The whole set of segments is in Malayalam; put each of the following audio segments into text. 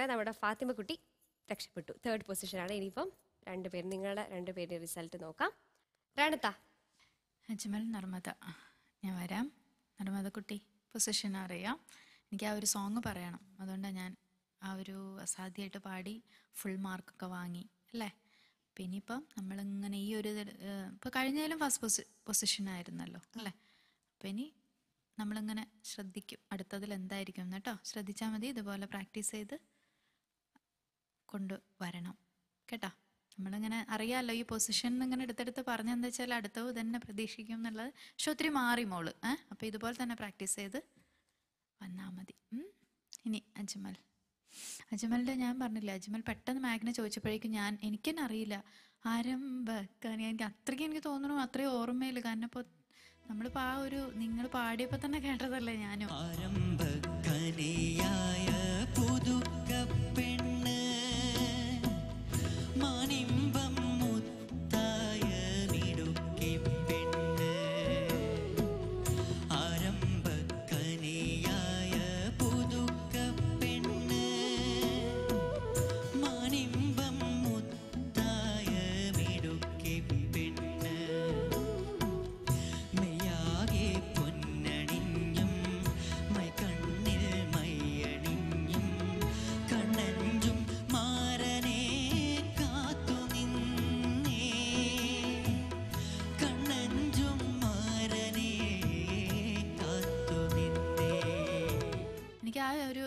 അങ്ങനെ നമ്മുടെ ഫാത്തിമ കുട്ടി രക്ഷപ്പെട്ടു. 3rd പൊസിഷനാണ്. ഇനിയിപ്പം നിങ്ങളുടെ രണ്ടുപേരുടെ റിസൾട്ട് നോക്കാം. രണത്ത. അജ്മൽ നർമ്മദ. ഞാൻ വരാം. നർമ്മദ കുട്ടി പൊസിഷൻ അറിയാം. എനിക്ക് ആ ഒരു സോങ് പറയണം. അതുകൊണ്ടാണ് ഞാൻ ആ ഒരു അസാധ്യമായിട്ട് പാടി ഫുൾ മാർക്കൊക്കെ വാങ്ങി അല്ലേ. പിന്നെ ഇപ്പം നമ്മളിങ്ങനെ ഈ ഒരു ഇപ്പോൾ കഴിഞ്ഞാലും ഫസ്റ്റ് പൊസിഷനായിരുന്നല്ലോ അല്ലേ. അപ്പം ഇനി നമ്മളിങ്ങനെ ശ്രദ്ധിക്കും അടുത്തതിൽ എന്തായിരിക്കും കേട്ടോ. ശ്രദ്ധിച്ചാൽ മതി. ഇതുപോലെ പ്രാക്ടീസ് ചെയ്ത് കൊണ്ടുവരണം കേട്ടോ. നമ്മളിങ്ങനെ അറിയാമല്ലോ ഈ പൊസിഷൻ ഇങ്ങനെ എടുത്തെടുത്ത് പറഞ്ഞെന്താ വെച്ചാൽ അടുത്തത് തന്നെ പ്രതീക്ഷിക്കും എന്നുള്ളത്. പക്ഷെ ഒത്തിരി മാറി മോള്. അപ്പോൾ ഇതുപോലെ തന്നെ പ്രാക്ടീസ് ചെയ്ത് വന്നാൽ മതി. ഇനി അജ്മലിൻ്റെ ഞാൻ പറഞ്ഞില്ല. അജ്മൽ പെട്ടെന്ന് മാഗ്നെ ചോദിച്ചപ്പോഴേക്കും എനിക്ക് തന്നെ അറിയില്ല ആരംഭക്കാൻ. അത്രയ്ക്ക് എനിക്ക് തോന്നുന്നു അത്രയും ഓർമ്മയില്ല. കാരണം ഇപ്പോൾ നമ്മളിപ്പോൾ ആ ഒരു നിങ്ങൾ പാടിയപ്പോൾ തന്നെ കേട്ടതല്ലേ ഞാനും.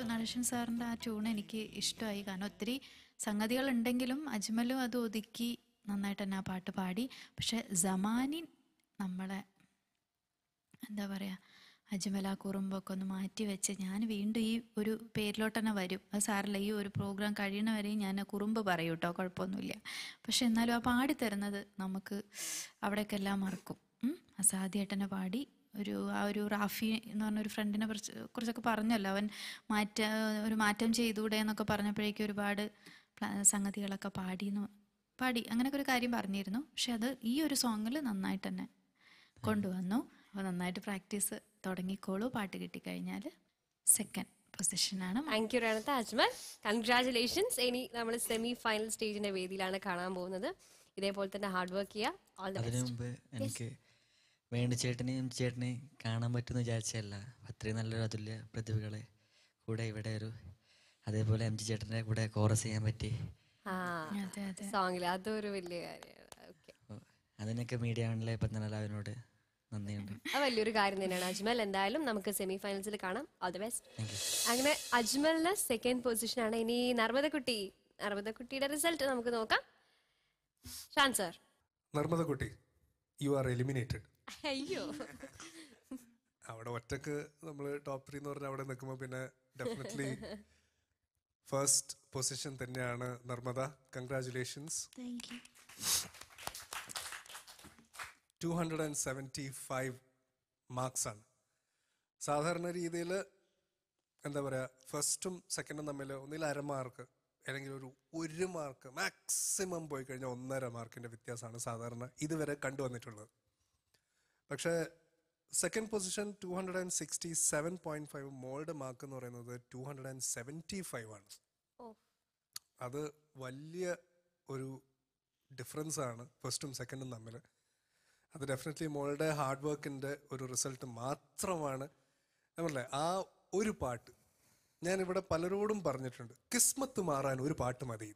നടേശൻ സാറിൻ്റെ ആ ട്യൂൺ എനിക്ക് ഇഷ്ടമായി. കാരണം ഒത്തിരി സംഗതികളുണ്ടെങ്കിലും അജ്മലും അത് ഒതുക്കി നന്നായിട്ട് തന്നെ ആ പാട്ട് പാടി. പക്ഷെ സമാനിൻ നമ്മളെ എന്താ പറയുക, അജ്മൽ ആ കുറുമ്പൊക്കെ ഒന്ന് മാറ്റി വെച്ച് ഞാൻ വീണ്ടും ഈ ഒരു പേരിലോട്ട് തന്നെ വരും. അത് സാറില്ല, ഈ ഒരു പ്രോഗ്രാം കഴിയണവരെയും ഞാൻ കുറുമ്പ് പറയും കേട്ടോ, കുഴപ്പമൊന്നുമില്ല. പക്ഷെ എന്നാലും ആ പാടിത്തരുന്നത് നമുക്ക് അവിടേക്ക് എല്ലാം മറക്കും. അസാധ്യമായിട്ട് തന്നെ പാടി. ആ ഒരു റാഫി എന്ന് പറഞ്ഞൊരു ഫ്രണ്ടിനെ കുറിച്ചൊക്കെ പറഞ്ഞല്ലോ. അവൻ ഒരു മാറ്റം ചെയ്തൂടെ എന്നൊക്കെ പറഞ്ഞപ്പോഴേക്കും ഒരുപാട് സംഗതികളൊക്കെ പാടി അങ്ങനെയൊക്കെ ഒരു കാര്യം പറഞ്ഞിരുന്നു. പക്ഷെ അത് ഈ ഒരു സോങ്ങിൽ നന്നായിട്ട് തന്നെ കൊണ്ടുവന്നു. അപ്പോൾ നന്നായിട്ട് പ്രാക്ടീസ് തുടങ്ങിക്കോളൂ. പാട്ട് കിട്ടിക്കഴിഞ്ഞാൽ 2nd പൊസിഷനാണ്. താങ്ക് യു രണത്ത. അജ്മൽ കൺഗ്രാറ്റുലേഷൻസ്. ഇനി നമ്മൾ സെമി ഫൈനൽ സ്റ്റേജിന്റെ വേദിയിലാണ് കാണാൻ പോകുന്നത്. ഇതേപോലെ തന്നെ ഹാർഡ് വർക്ക് ചെയ്യുക. All the best. അതിനു മുമ്പ് എനിക്ക് വേണുചേട്ടനെയും ചേട്ടനെയും കാണാൻ പറ്റുമെന്ന് വിചാരിച്ചല്ല. അത്രയും നല്ലൊരു അതുല്യ പ്രതിഭകളെ കൂടെ ഇവിടെ അതേപോലെ എം ജി ചേട്ടൻ്റെ കൂടെ കോറസ് ചെയ്യാൻ പറ്റി. സോങ്ങിൽ അതൊരു വലിയ കാര്യമാണ്. അതിനൊക്കെ മീഡിയ വണ്ണിലെ പത്മനാഭനോട് നന്ദിയുണ്ട്. അത് വലിയൊരു കാര്യം തന്നെയാണ്. അജ്മൽ എന്തായാലും നമുക്ക് സെമി ഫൈനൽസിൽ കാണാം. All the best. അങ്ങനെ അജ്മലിന് 2nd പൊസിഷനാണ്. ഇനി നർമ്മദക്കുട്ടിയുടെ റിസൾട്ട് നമുക്ക് നോക്കാം. ഷാൻ സർ. നർമ്മദക്കുട്ടി, യു ആർ എലിമിനേറ്റഡ്. അയ്യോ, അവിടെ ഒറ്റക്ക് നമ്മൾ ടോപ്പ് 3 എന്ന് പറഞ്ഞാൽ അവിടെ നിൽക്കുമ്പോൾ പിന്നെ ഡെഫിനറ്റ്ലി ഫസ്റ്റ് പൊസിഷൻ തന്നെയാണ് നർമ്മദ. കൺഗ്രാറ്റുലേഷൻസ്. 275 മാർക്സ് ആണ്. സാധാരണ രീതിയിൽ എന്താ പറയുക, ഫസ്റ്റും സെക്കൻഡും തമ്മിൽ ഒന്നിൽ അരമാർക്ക് അല്ലെങ്കിൽ ഒരു മാർക്ക് മാക്സിമം പോയി കഴിഞ്ഞാൽ 1.5 മാർക്കിൻ്റെ വ്യത്യാസമാണ് സാധാരണ ഇതുവരെ കണ്ടുവന്നിട്ടുള്ളത്. പക്ഷേ 2nd പൊസിഷൻ 267.5, മോളുടെ മാർക്ക് എന്ന് പറയുന്നത് 275 ആണ്. അത് വലിയ ഒരു ഡിഫറൻസ് ആണ് ഫസ്റ്റും സെക്കൻഡും തമ്മിൽ. അത് ഡെഫിനറ്റ്ലി മോളുടെ ഹാർഡ് വർക്കിൻ്റെ ഒരു റിസൾട്ട് മാത്രമാണ്. നമ്മളല്ലേ ആ ഒരു പാട്ട് ഞാനിവിടെ പലരോടും പറഞ്ഞിട്ടുണ്ട്, കിസ്മത്ത് മാറാൻ ഒരു പാട്ട് മതി.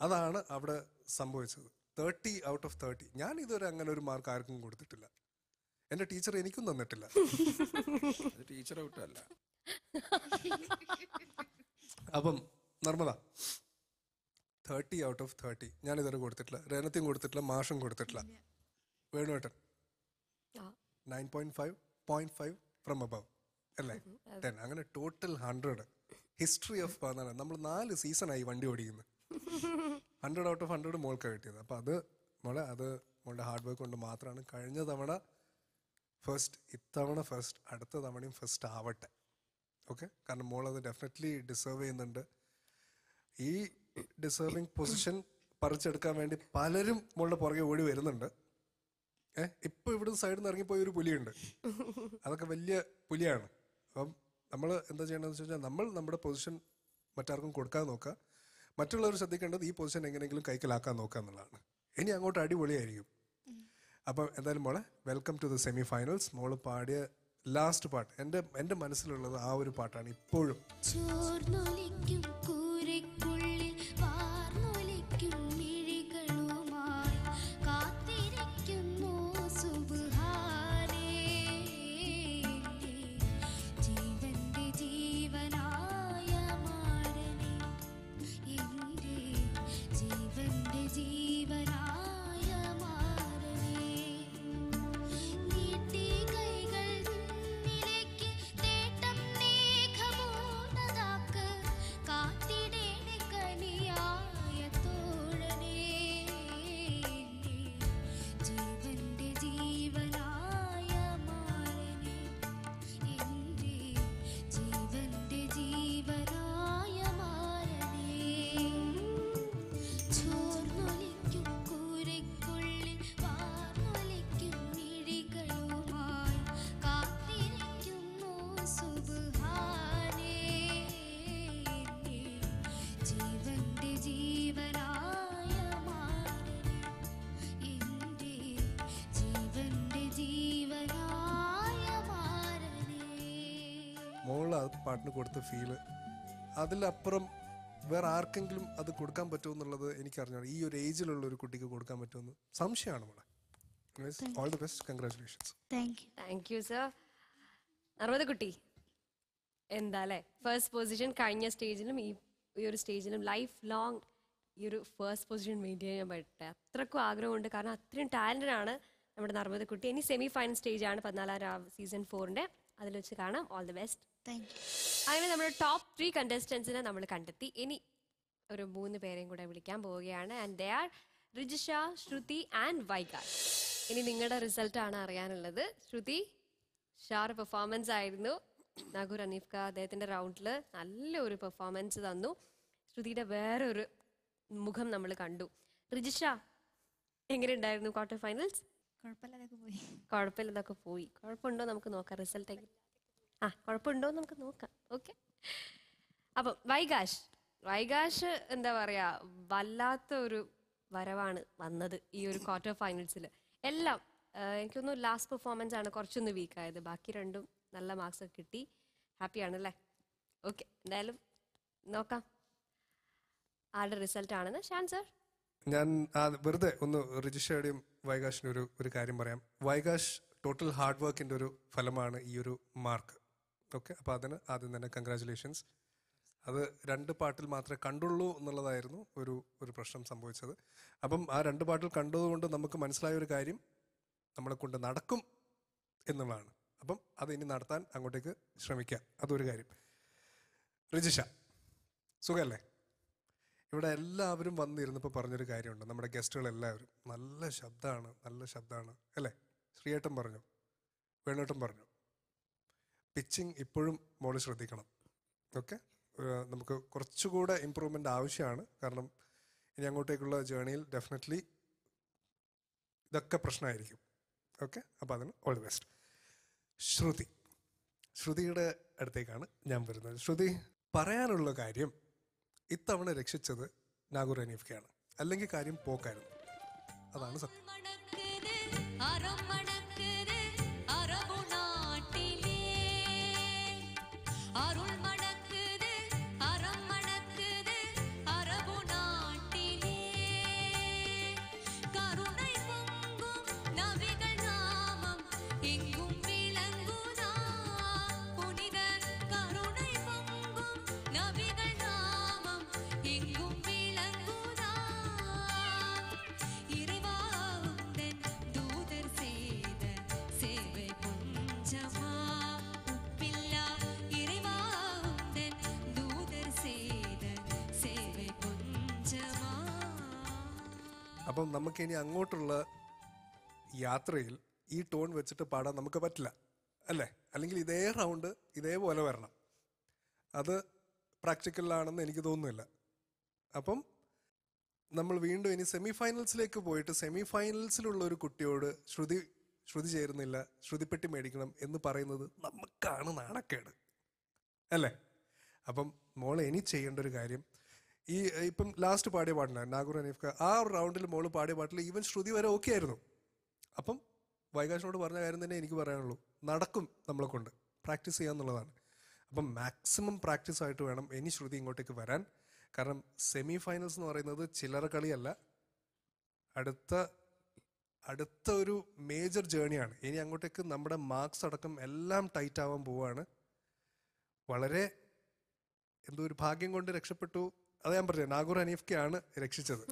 അതാണ് അവിടെ സംഭവിച്ചത്. 30 ഔട്ട് ഓഫ് 30. ഞാൻ ഇതുവരെ അങ്ങനെ ഒരു മാർക്ക് ആർക്കും കൊടുത്തിട്ടില്ല. എൻ്റെ ടീച്ചർ എനിക്കും തന്നിട്ടില്ല. ടീച്ചർ ഔട്ടല്ല. അപ്പം നർമ്മദ 30 ഔട്ട് ഓഫ് 30 ഞാൻ ഇതുവരെ കൊടുത്തിട്ടില്ല. രേനത്തെയും കൊടുത്തിട്ടില്ല, മാഷും കൊടുത്തിട്ടില്ല. വേണുവേട്ടൻ 9.5 ഫ്രം അബവ് അല്ലേ, 10. അങ്ങനെ ടോട്ടൽ 100. ഹിസ്റ്ററി ഓഫ് നമ്മൾ 4 സീസണായി വണ്ടി ഓടിക്കുന്നത്. 100 ഔട്ട് ഓഫ് 100 മോൾക്ക് കിട്ടിയത്. അപ്പം അത് മോളുടെ ഹാർഡ് വർക്ക് കൊണ്ട് മാത്രമാണ്. കഴിഞ്ഞ തവണ ഫസ്റ്റ്, ഇത്തവണ ഫസ്റ്റ്, അടുത്ത തവണയും ഫസ്റ്റ് ആവട്ടെ. ഓക്കെ, കാരണം മോളത് ഡെഫിനറ്റ്ലി ഡിസേർവ് ചെയ്യുന്നുണ്ട്. ഈ ഡിസേർവിങ് പൊസിഷൻ പറിച്ചെടുക്കാൻ വേണ്ടി പലരും മോളുടെ പുറകെ ഓടി വരുന്നുണ്ട്. ഇപ്പോൾ ഇവിടുന്ന് സൈഡിൽ നിന്ന് ഇറങ്ങിപ്പോയ ഒരു പുലിയുണ്ട്. അതൊക്കെ വലിയ പുലിയാണ്. അപ്പം നമ്മൾ എന്താ ചെയ്യണമെന്ന് വെച്ച് കഴിഞ്ഞാൽ നമ്മൾ നമ്മുടെ പൊസിഷൻ മറ്റാർക്കും കൊടുക്കാതെ നോക്കുക. മറ്റുള്ളവർ ശ്രദ്ധിക്കേണ്ടത് ഈ പൊസിഷൻ എങ്ങനെയെങ്കിലും കൈക്കലാക്കാൻ നോക്കുക എന്നുള്ളതാണ്. ഇനി അങ്ങോട്ട് അടിപൊളിയായിരിക്കും. അപ്പം എന്തായാലും മോളെ welcome to the semi finals. മോള് പാടിയ ലാസ്റ്റ് പാട്ട് എൻ്റെ മനസ്സിലുള്ളത് ആ ഒരു പാട്ടാണ് ഇപ്പോഴും. മോള് ആ പാട്ടിന് കൊടുത്ത ഫീല് അതിലപ്പുറം വേറെ ആർക്കെങ്കിലും അത് കൊടുക്കാൻ പറ്റുമോ എന്നുള്ളത് എനിക്കറിഞ്ഞാണ്. ഈ ഒരു ഏജിലുള്ള ഒരു കുട്ടിക്ക് കൊടുക്കാൻ പറ്റുമെന്ന് സംശയമാണ് മോളെ. All the best, congratulations. Thank you sir. Narmada കുട്ടി എന്താ അല്ലേ, ഫസ്റ്റ് പൊസിഷൻ കഴിഞ്ഞ സ്റ്റേജിലും ഈ ഒരു സ്റ്റേജിലും ലൈഫ് ലോങ് ഈ ഒരു ഫസ്റ്റ് പൊസിഷൻ മെയിൻറ്റെയിൻ ചെയ്യാൻ പറ്റട്ടെ. അത്രക്കും ആഗ്രഹമുണ്ട്, കാരണം അത്രയും ടാലന്റഡ് ആണ് നമ്മുടെ നർമ്മദ കുട്ടി. ഇനി സെമി ഫൈനൽ സ്റ്റേജാണ് 14 സീസൺ 4-ന്റെ. അതിൽ വെച്ച് കാണാം. All the best. അങ്ങനെ നമ്മുടെ ടോപ്പ് 3 കണ്ടസ്റ്റൻസിനെ നമ്മൾ കണ്ടെത്തി. ഇനി ഒരു 3 പേരെയും കൂടെ വിളിക്കാൻ പോവുകയാണ്. And they are Rijisha, Shruti and Vaikash. ഇനി നിങ്ങളുടെ റിസൾട്ടാണ് അറിയാനുള്ളത്. ശ്രുതി ഷാർ പെർഫോമൻസ് ആയിരുന്നു. നഗൂർ അനീഫ്ക അദ്ദേഹത്തിന്റെ റൗണ്ടിൽ നല്ലൊരു പെർഫോമൻസ് തന്നു. ശ്രുതിയുടെ വേറൊരു മുഖം നമ്മൾ കണ്ടു. റിജിഷ എങ്ങനെ ഉണ്ടായിരുന്നു ക്വാർട്ടർ ഫൈനൽസ്? കുഴപ്പമില്ലതൊക്കെ പോയി. കുഴപ്പമുണ്ടോ നമുക്ക് നോക്കാം റിസൾട്ട്. കുഴപ്പമുണ്ടോ നമുക്ക് നോക്കാം. ഓക്കെ. അപ്പം വൈകാശ് എന്താ പറയാ, വല്ലാത്ത ഒരു വരവാണ് വന്നത് ഈ ഒരു ക്വാർട്ടർ ഫൈനൽസിൽ. എല്ലാം എനിക്കൊന്നും ലാസ്റ്റ് പെർഫോമൻസ് ആണ് കുറച്ചൊന്ന് വീക്കായത്. ബാക്കി രണ്ടും നല്ല മാർക്സ് ഒക്കെ കിട്ടി. ഹാപ്പിയാണല്ലേ? ഓക്കെ, എന്തായാലും നോക്കാം ആരുടെ റിസൾട്ട് ആണെന്ന്. ഷാൻ സർ, ഞാൻ വെറുതെ ഒന്ന് റിജിഷയുടെയും വൈകാശിൻ്റെ ഒരു കാര്യം പറയാം. വൈകാശ് ടോട്ടൽ ഹാർഡ് വർക്കിൻ്റെ ഒരു ഫലമാണ് ഈ ഒരു മാർക്ക്. ഓക്കെ, അപ്പോൾ അതിന് ആദ്യം തന്നെ കൺഗ്രാറ്റുലേഷൻസ്. അത് 2 പാട്ടിൽ മാത്രമേ കണ്ടുള്ളൂ എന്നുള്ളതായിരുന്നു ഒരു പ്രശ്നം സംഭവിച്ചത്. അപ്പം ആ 2 പാട്ടിൽ കണ്ടതുകൊണ്ട് നമുക്ക് മനസ്സിലായ ഒരു കാര്യം നമ്മളെ കൊണ്ട് നടക്കും എന്നുള്ളതാണ്. അപ്പം അത് ഇനി നടത്താൻ അങ്ങോട്ടേക്ക് ശ്രമിക്കുക. അതൊരു കാര്യം. റിജിഷ, സുഖമല്ലേ? ഇവിടെ എല്ലാവരും വന്നിരുന്നപ്പോൾ പറഞ്ഞൊരു കാര്യമുണ്ട്. നമ്മുടെ ഗസ്റ്റുകളെല്ലാവരും നല്ല ശബ്ദമാണ് അല്ലേ? ശ്രീയേട്ടൻ പറഞ്ഞു, വേണേട്ടൻ പറഞ്ഞു, പിച്ചിങ് ഇപ്പോഴും മോള് ശ്രദ്ധിക്കണം. ഓക്കെ, നമുക്ക് കുറച്ചുകൂടെ ഇമ്പ്രൂവ്മെൻ്റ് ആവശ്യമാണ്. കാരണം ഇനി അങ്ങോട്ടേക്കുള്ള ജേർണിയിൽ ഡെഫിനറ്റ്ലി ഇതൊക്കെ പ്രശ്നമായിരിക്കും. ഓക്കെ, അപ്പോൾ അതിന് ഓൾ ദി ബെസ്റ്റ്. ശ്രുതിയുടെ അടുത്തേക്കാണ് ഞാൻ വരുന്നത്. ശ്രുതി, പറയാനുള്ള കാര്യം, ഇത്തവണ രക്ഷിച്ചത് നാഗൂർ അനീഫ്കയാണ്. അല്ലെങ്കിൽ കാര്യം പോക്കായിരുന്നു. അതാണ് സത്യം. അപ്പം നമുക്കിനി അങ്ങോട്ടുള്ള യാത്രയിൽ ഈ ടോൺ വെച്ചിട്ട് പാടാൻ നമുക്ക് പറ്റില്ല അല്ലേ? അല്ലെങ്കിൽ ഇതേ റൗണ്ട് ഇതേപോലെ വരണം. അത് പ്രാക്ടിക്കലാണെന്ന് എനിക്ക് തോന്നുന്നില്ല. അപ്പം നമ്മൾ വീണ്ടും ഇനി സെമി ഫൈനൽസിലേക്ക് പോയിട്ട് സെമി ഫൈനൽസിലുള്ള ഒരു കുട്ടിയോട് ശ്രുതി ചേരുന്നില്ല, ശ്രുതിപ്പെട്ടി മേടിക്കണം എന്ന് പറയുന്നത് നമുക്കാണ് നാണക്കേട് അല്ലേ? അപ്പം മോള് ഇനി ചെയ്യേണ്ട ഒരു കാര്യം, ഈ ഇപ്പം ലാസ്റ്റ് പാടിയ പാട്ടില്ല നാഗൂർ ഹനീഫ് ആ റൗണ്ടിൽ മോള് പാടിയ പാട്ടിൽ ഈവൻ ശ്രുതി വരെ ഓക്കെ ആയിരുന്നു. അപ്പം വൈകാശിനോട് പറഞ്ഞ കാര്യം തന്നെ എനിക്ക് പറയാനുള്ളൂ, നടക്കും നമ്മളെ കൊണ്ട്, പ്രാക്ടീസ് ചെയ്യാന്നുള്ളതാണ്. അപ്പം മാക്സിമം പ്രാക്ടീസ് ആയിട്ട് വേണം ഇനി ശ്രുതി ഇങ്ങോട്ടേക്ക് വരാൻ. കാരണം സെമി ഫൈനൽസ് എന്ന് പറയുന്നത് ചില്ലറ കളിയല്ല, അടുത്ത ഒരു മേജർ ജേണിയാണ്. ഇനി അങ്ങോട്ടേക്ക് നമ്മുടെ മാർക്സ് അടക്കം എല്ലാം ടൈറ്റ് ആവാൻ പോവാണ്. വളരെ എന്തോ ഒരു ഭാഗ്യം കൊണ്ട് രക്ഷപ്പെട്ടു. അത് ഞാൻ പറഞ്ഞു, നാഗൂർ ഹനീഫ്ക്കാണ് രക്ഷിച്ചത്.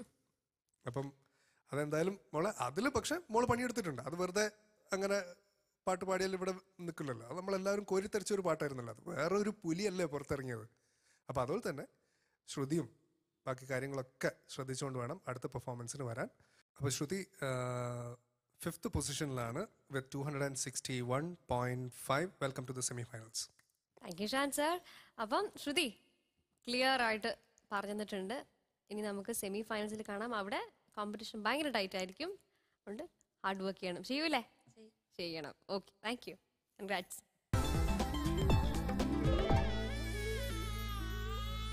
അപ്പം അതെന്തായാലും മോളെ അതിൽ പക്ഷെ മോള് പണിയെടുത്തിട്ടുണ്ട്. അത് വെറുതെ അങ്ങനെ പാട്ട് പാടിയാൽ ഇവിടെ നിൽക്കില്ലല്ലോ. അത് നമ്മളെല്ലാവരും കോരിത്തരിച്ചൊരു പാട്ടായിരുന്നല്ലോ. അത് വേറൊരു പുലിയല്ലേ പുറത്തിറങ്ങിയത്. അപ്പോൾ അതുപോലെ തന്നെ ശ്രുതിയും ബാക്കി കാര്യങ്ങളൊക്കെ ശ്രദ്ധിച്ചുകൊണ്ട് വേണം അടുത്ത പെർഫോമൻസിന് വരാൻ. അപ്പോൾ ശ്രുതി 5th പൊസിഷനിലാണ് with 261.5. Welcome to the semi finals. Thank you Shan sir. അപ്പം ശ്രുതി ക്ലിയർ ആയിട്ട് പറഞ്ഞിട്ടുണ്ട്. ഇനി നമുക്ക് സെമി ഫൈനൽസിൽ കാണാം. അവിടെ കോമ്പറ്റീഷൻ ഭയങ്കര ടൈറ്റ് ആയിരിക്കും. അതുകൊണ്ട് ഹാർഡ് വർക്ക് ചെയ്യണം. ചെയ്യൂലേ? ചെയ്യണം. Okay, thank you. കൺഗ്രാറ്റ്സ്.